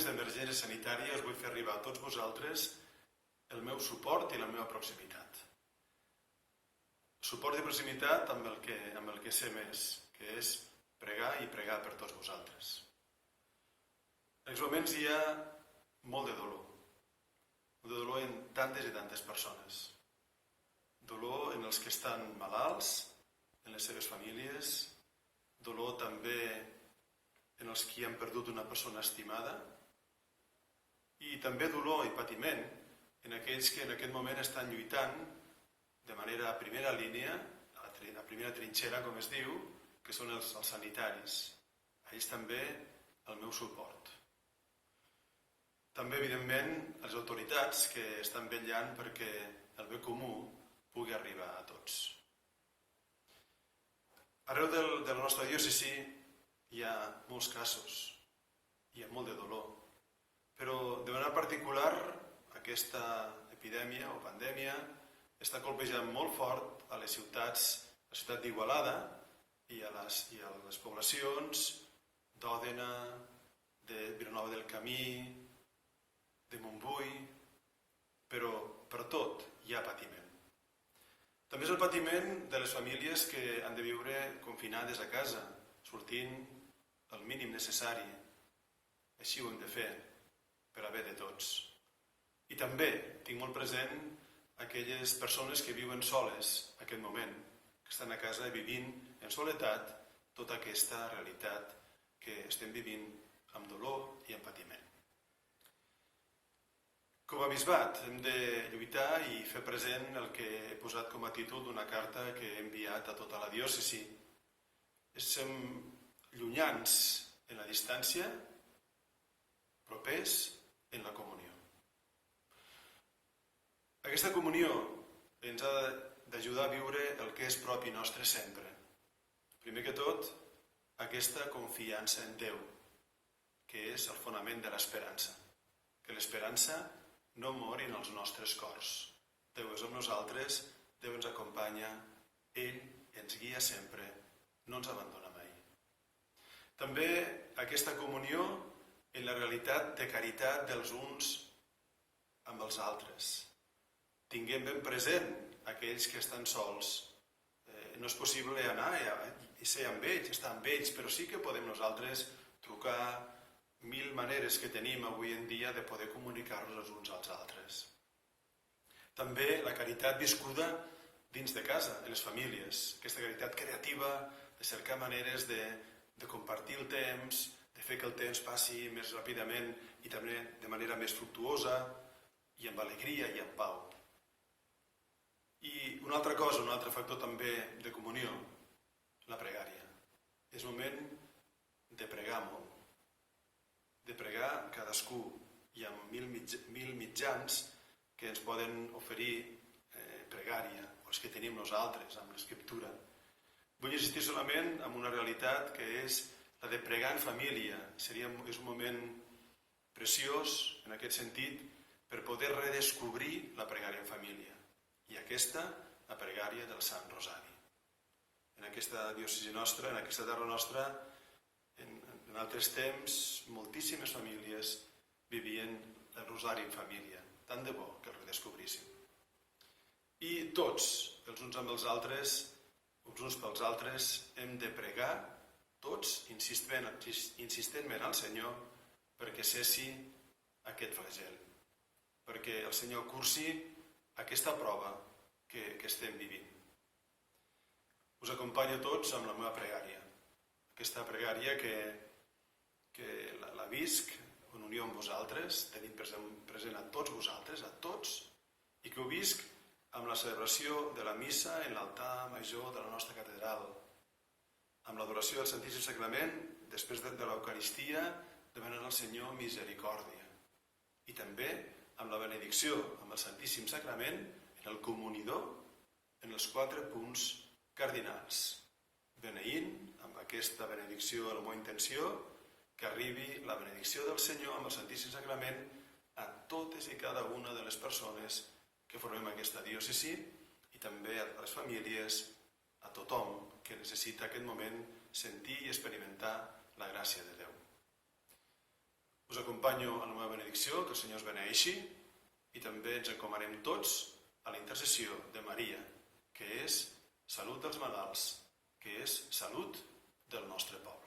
moments d'emergència sanitària us vull fer arribar a tots vosaltres el meu suport i la meva proximitat. Suport i proximitat amb el que sé més, que és pregar i pregar per tots vosaltres. En aquests moments hi ha molt de dolor en tantes i tantes persones. Dolor en els que estan malalts, en les seves famílies, dolor també en els que han perdut una persona estimada i també dolor i patiment en aquells que en aquest moment estan lluitant de manera a primera línia, a la primera trinxera, com es diu, que són els sanitaris. A ells també el meu suport. També, evidentment, les autoritats que estan vetllant perquè el bé comú pugui arribar a tots. Arreu de la nostra diòcesi hi ha molts casos, hi ha molt de dolor, però de manera particular aquesta epidèmia o pandèmia està colpejant molt fort a les ciutats, a la ciutat d'Igualada i a les poblacions d'Òdena, de Vilanova del Camí, de Montbui, però per tot hi ha patiment. També és el patiment de les famílies que han de viure confinades a casa, sortint el mínim necessari. Així ho hem de fer, per a bé de tots. I també tinc molt present aquelles persones que viuen soles en aquest moment, que estan a casa vivint en soledat tota aquesta realitat que estem vivint amb dolor i amb patiment. Com a bisbat hem de lluitar i fer present el que he posat com a títol d'una carta que he enviat a tota la diòcesi. Som llunyans en la distància, propers en la comunió. Aquesta comunió ens ha d'ajudar a viure el que és propi nostre sempre. Primer que tot, aquesta confiança en Déu, que és el fonament de l'esperança. Que l'esperança no mori en els nostres cors. Déu és amb nosaltres, Déu ens acompanya, ell ens guia sempre, no ens abandona mai. També aquesta comunió en la realitat de caritat dels uns amb els altres. Tinguem ben present aquells que estan sols. No és possible anar i ser amb ells, estar amb ells, però sí que podem nosaltres trucar 1000 maneres que tenim avui en dia de poder comunicar-nos els uns als altres. També la caritat viscuda dins de casa, en les famílies. Aquesta caritat creativa, de cercar maneres de compartir el temps, de fer que el temps passi més ràpidament i també de manera més fructuosa i amb alegria i amb pau. I una altra cosa, un altre factor també de comunió, la pregària. És moment de pregar molt, de pregar cadascú. Hi ha 1000 mitjans que ens poden oferir pregària, o els que tenim nosaltres amb l'escriptura. Vull insistir solament en una realitat que és la de pregar en família. És un moment preciós, en aquest sentit, per poder redescobrir la pregària en família. I aquesta, la pregària del Sant Rosari. En aquesta diòcesi nostra, en aquesta terra nostra, en altres temps, moltíssimes famílies vivien el Rosari en família. Tant de bo que el redescobríssim. I tots, els uns amb els altres, els uns pels altres, hem de pregar, tots, insistentment al Senyor, perquè cessi aquest flagel, perquè el Senyor cursi aquesta prova que estem vivint. Us acompanyo a tots amb la meva pregària, aquesta pregària que la visc en unió amb vosaltres, tenim present a tots vosaltres, a tots, i que ho visc amb la celebració de la missa en l'altar major de la nostra catedral, amb l'adoració del Santíssim Sacrament, després de l'Eucaristia, demanant al Senyor misericòrdia. I també amb la benedicció, amb el Santíssim Sacrament, en el comunidor, en els 4 punts cardinals. Beneint, amb aquesta benedicció a la meva intenció, que arribi la benedicció del Senyor amb el Santíssim Sacrament a totes i cada una de les persones que formem aquesta diòcesi i també a les famílies, a tothom que necessita aquest moment sentir i experimentar la gràcia de Déu. Us acompanyo en la meva benedicció, que el Senyor us beneeixi, i també ens encomanem tots a la intercessió de Maria, que és salut dels malalts, que és salut del nostre poble.